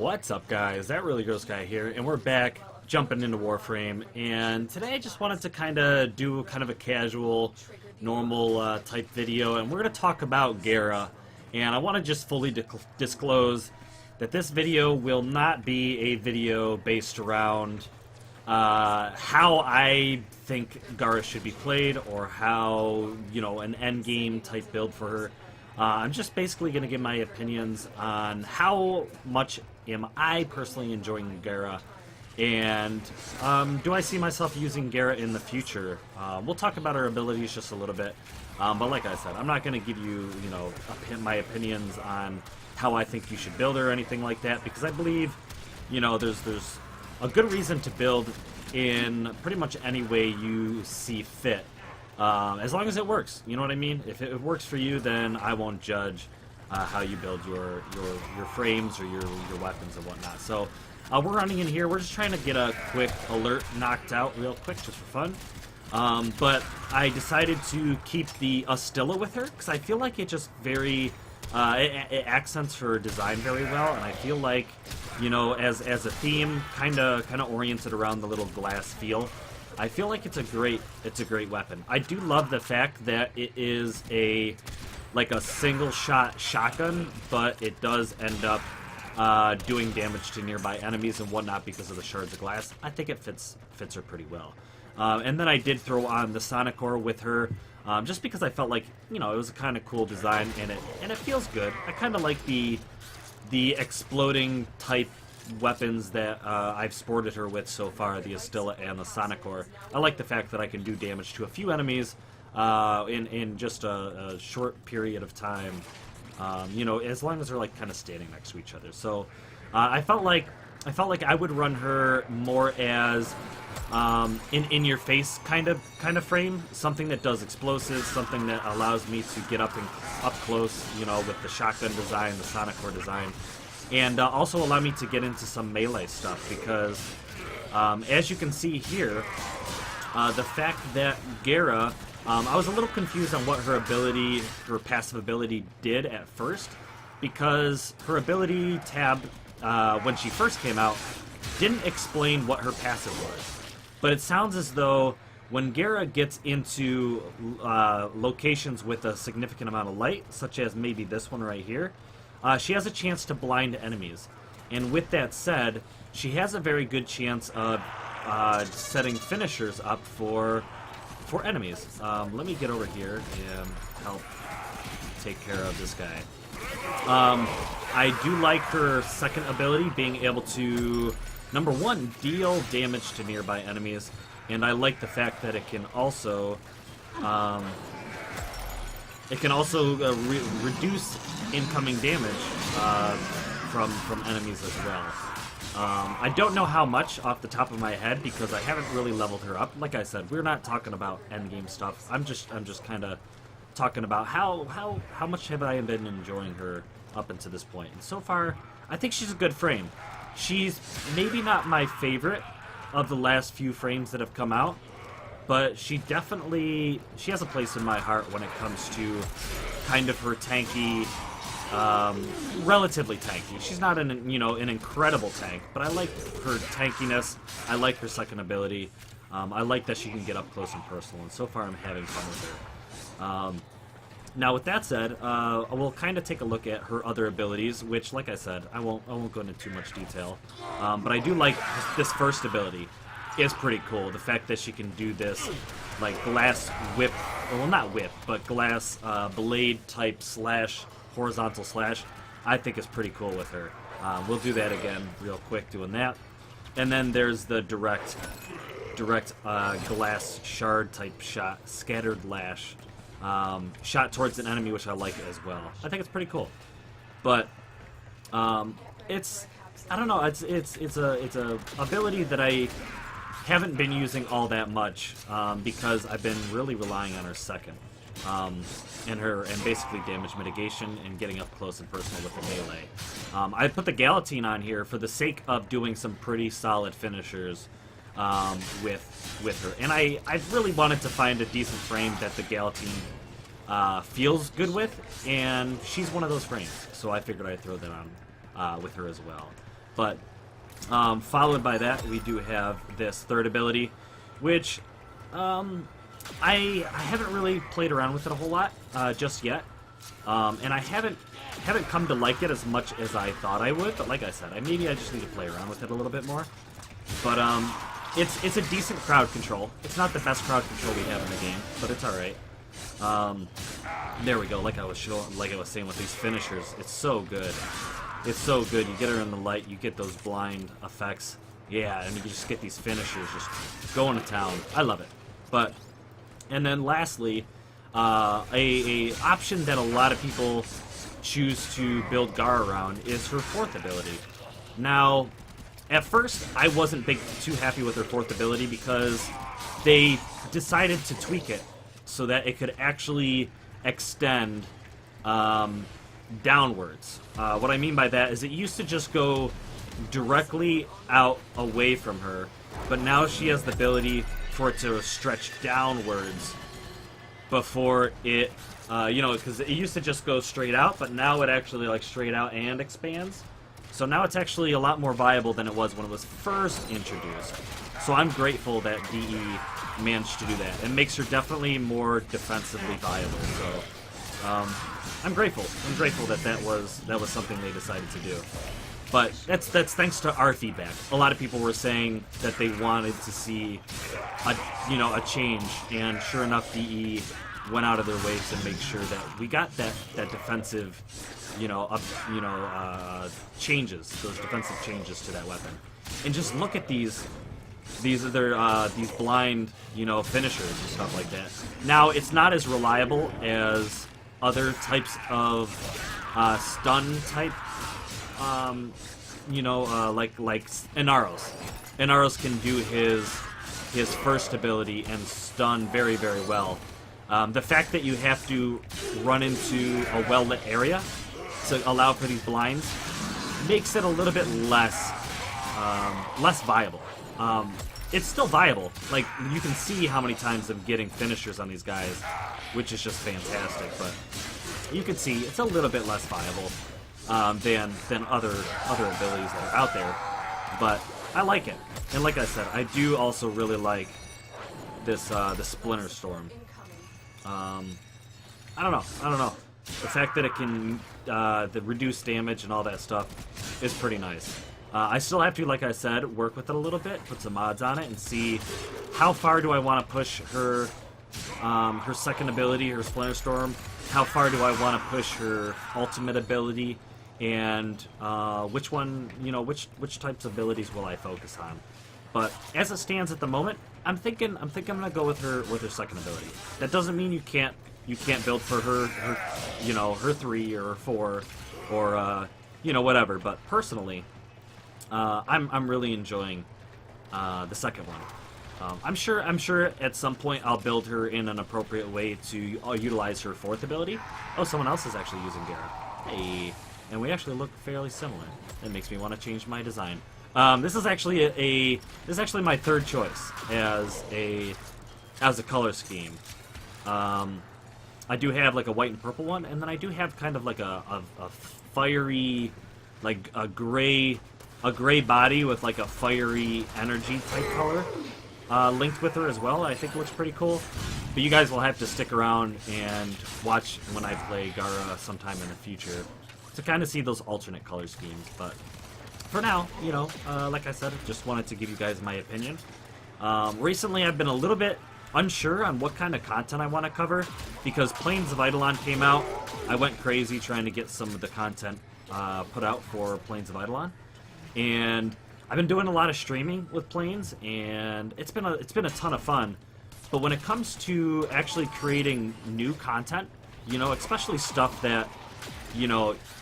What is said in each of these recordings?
What's up, guys? That Really Gross Guy here, and we're back jumping into Warframe. And today I just wanted to kind of do a casual, normal type video, and we're going to talk about Gara. And I want to just fully disclose that this video will not be a video based around how I think Gara should be played or how, an endgame type build for her. I'm just basically going to give my opinions on how much am I personally enjoying Gara, and do I see myself using Gara in the future. We'll talk about her abilities just a little bit, but like I said, I'm not going to give you, my opinions on how I think you should build her or anything like that, because I believe, there's a good reason to build in pretty much any way you see fit. As long as it works, you know what I mean? If it works for you, then I won't judge how you build your frames or your weapons and whatnot. So we're running in here. We're just trying to get a quick alert knocked out real quick just for fun. But I decided to keep the Astilla with her because I feel like it just it accents her design very well, and I feel like, as a theme, kind of oriented around the little glass feel. I feel like it's a great weapon. I do love the fact that it is like a single shot shotgun, but it does end up doing damage to nearby enemies and whatnot because of the shards of glass. I think it fits her pretty well. And then I did throw on the Sonic Core with her, just because I felt like, it was a kind of cool design and it feels good. I kind of like the exploding type weapons that I've sported her with so far, the Astilla and the Sonic Core. I like the fact that I can do damage to a few enemies in just a short period of time, as long as they're like kind of standing next to each other. So I felt like I would run her more as in your face kind of frame, something that does explosives, something that allows me to get up close, with the shotgun design, the Sonic Core design. And also allow me to get into some melee stuff, because as you can see here, the fact that Gara, I was a little confused on what her passive ability did at first, because her ability tab, when she first came out, didn't explain what her passive was. But it sounds as though when Gara gets into locations with a significant amount of light, such as maybe this one right here, she has a chance to blind enemies. And with that said, she has a very good chance of setting finishers up for enemies. Let me get over here and help take care of this guy. I do like her second ability, being able to, number one, deal damage to nearby enemies, and I like the fact that it can also reduce incoming damage from enemies as well. I don't know how much off the top of my head, because I haven't really leveled her up. Like I said, we're not talking about endgame stuff. I'm just kind of talking about how much have I been enjoying her up until this point. And so far, I think she's a good frame. She's maybe not my favorite of the last few frames that have come out, but she has a place in my heart when it comes to kind of her tanky, relatively tanky. She's not an incredible tank, but I like her tankiness. I like her second ability. I like that she can get up close and personal, and so far I'm having fun with her. Now, with that said, we'll kind of take a look at her other abilities, which, like I said, I won't go into too much detail. But I do like this first ability. Is pretty cool. The fact that she can do this, like, glass whip, well, not whip, but glass blade type slash, horizontal slash, I think is pretty cool with her. We'll do that again real quick, doing that. And then there's the direct glass shard type shot, scattered lash, shot towards an enemy, which I like as well. I think it's pretty cool. But I don't know. It's a ability that I haven't been using all that much, because I've been really relying on her second, and basically damage mitigation and getting up close and personal with the melee. I put the Galatine on here for the sake of doing some pretty solid finishers with her, and I really wanted to find a decent frame that the Galatine feels good with, and she's one of those frames, so I figured I'd throw that on with her as well. But followed by that, we do have this third ability, which I haven't really played around with it a whole lot just yet, and I haven't come to like it as much as I thought I would. But like I said, maybe I just need to play around with it a little bit more. But it's a decent crowd control. It's not the best crowd control we have in the game, but it's all right. There we go. Like I was saying with these finishers, it's so good. It's so good. You get her in the light, you get those blind effects. Yeah, and you just get these finishers just going to town. I love it. But, and then lastly, a option that a lot of people choose to build Gara around is her fourth ability. Now, at first, I wasn't too happy with her fourth ability because they decided to tweak it so that it could actually extend downwards. What I mean by that is it used to just go directly out away from her, but now she has the ability for it to stretch downwards before it, because it used to just go straight out, but now it actually like straight out and expands. So now it's actually a lot more viable than it was when it was first introduced. So I'm grateful that DE managed to do that. It makes her definitely more defensively viable. So I'm grateful. I'm grateful that that was something they decided to do. But that's thanks to our feedback. A lot of people were saying that they wanted to see a change, and sure enough, DE went out of their way to make sure that we got that defensive, changes, those defensive changes to that weapon. And just look at these blind, finishers and stuff like that. Now, it's not as reliable as other types of stun type, like Inaros. Inaros can do his first ability and stun very, very well. The fact that you have to run into a well-lit area to allow for these blinds makes it a little bit less viable. It's still viable. Like, you can see how many times I'm getting finishers on these guys, which is just fantastic, but you can see it's a little bit less viable than other abilities that are out there. But I like it. And like I said, I do also really like this the Splinter Storm. I don't know. The fact that it can the reduce damage and all that stuff is pretty nice. I still have to, like I said, work with it a little bit, put some mods on it, and see how far do I want to push her second ability, her Splinter Storm. How far do I want to push her ultimate ability, and which one, which types of abilities will I focus on? But as it stands at the moment, I'm thinking I'm gonna go with her second ability. That doesn't mean you can't build for her 3 or 4 or whatever. But personally, I'm really enjoying the second one. I'm sure at some point I'll build her in an appropriate way to utilize her fourth ability. Oh, someone else is actually using Gara. Hey, and we actually look fairly similar. That makes me want to change my design. This is actually my third choice as a color scheme. I do have like a white and purple one, and then I do have kind of like a fiery, like a gray body with like a fiery energy type color linked with her as well. I think it looks pretty cool. But you guys will have to stick around and watch when I play Gara sometime in the future to kind of see those alternate color schemes. But for now, like I said, just wanted to give you guys my opinion. Recently, I've been a little bit unsure on what kind of content I want to cover because Plains of Eidolon came out. I went crazy trying to get some of the content put out for Plains of Eidolon, and I've been doing a lot of streaming with Plains, and it's been a ton of fun. But when it comes to actually creating new content, especially stuff that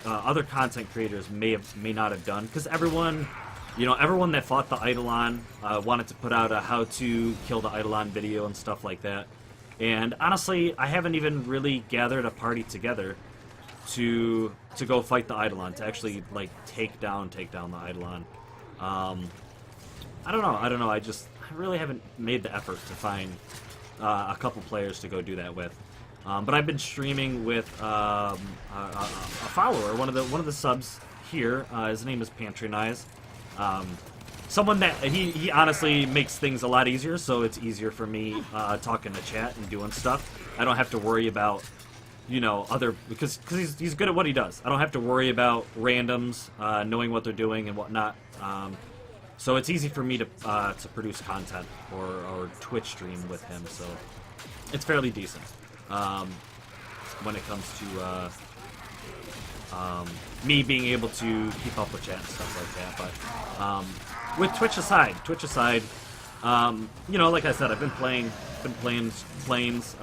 other content creators may not have done, because everyone that fought the Eidolon wanted to put out a how to kill the Eidolon video and stuff like that. And honestly, I haven't even really gathered a party together to go fight the Eidolon, to actually like take down the Eidolon. I don't know. I really haven't made the effort to find a couple players to go do that with. But I've been streaming with a follower, one of the subs here. His name is Patronize. Someone that he honestly makes things a lot easier, so it's easier for me talking to chat and doing stuff. I don't have to worry about, you know, because he's good at what he does. I don't have to worry about randoms knowing what they're doing and whatnot. So it's easy for me to produce content or Twitch stream with him. So it's fairly decent when it comes to me being able to keep up with chat and stuff like that. But with Twitch aside, you know, like I said, I've been playing planes.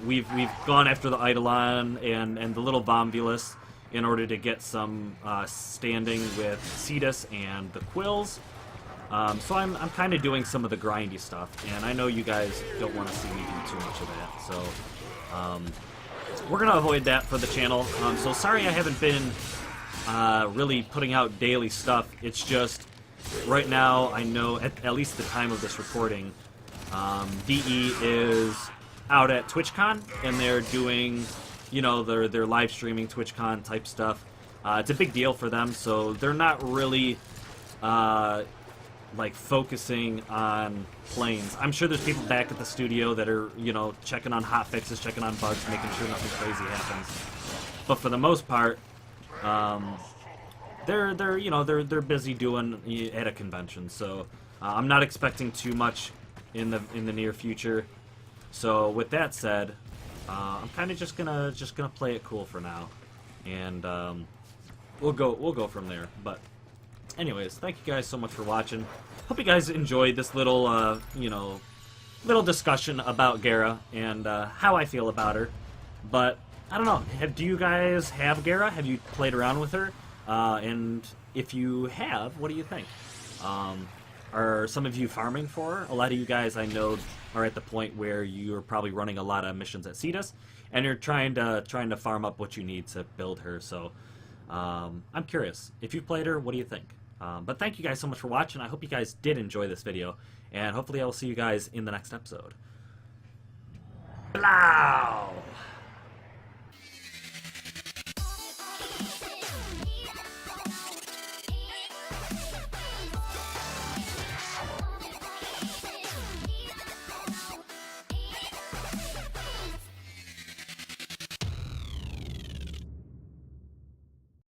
We've gone after the Eidolon and the little Vombulus in order to get some standing with Cetus and the Quills. So I'm kind of doing some of the grindy stuff, and I know you guys don't want to see me do too much of that. So we're gonna avoid that for the channel. So sorry I haven't been really putting out daily stuff. It's just right now I know at least the time of this recording, DE is out at TwitchCon and they're doing, you know, they're live streaming TwitchCon type stuff. It's a big deal for them, so they're not really like focusing on planes. I'm sure there's people back at the studio that are, you know, checking on hot fixes, checking on bugs, making sure nothing crazy happens. But for the most part, they're busy doing at a convention. So I'm not expecting too much in the near future. So with that said, I'm kind of just gonna play it cool for now, and we'll go from there. But anyways, thank you guys so much for watching. Hope you guys enjoyed this little, you know, little discussion about Gara and how I feel about her. But I don't know. Do you guys have Gara? Have you played around with her? And if you have, what do you think? Are some of you farming for her? A lot of you guys I know are at the point where you're probably running a lot of missions at Cetus, and you're trying to farm up what you need to build her. So I'm curious. If you've played her, what do you think? But thank you guys so much for watching. I hope you guys did enjoy this video, and hopefully I will see you guys in the next episode. Hello!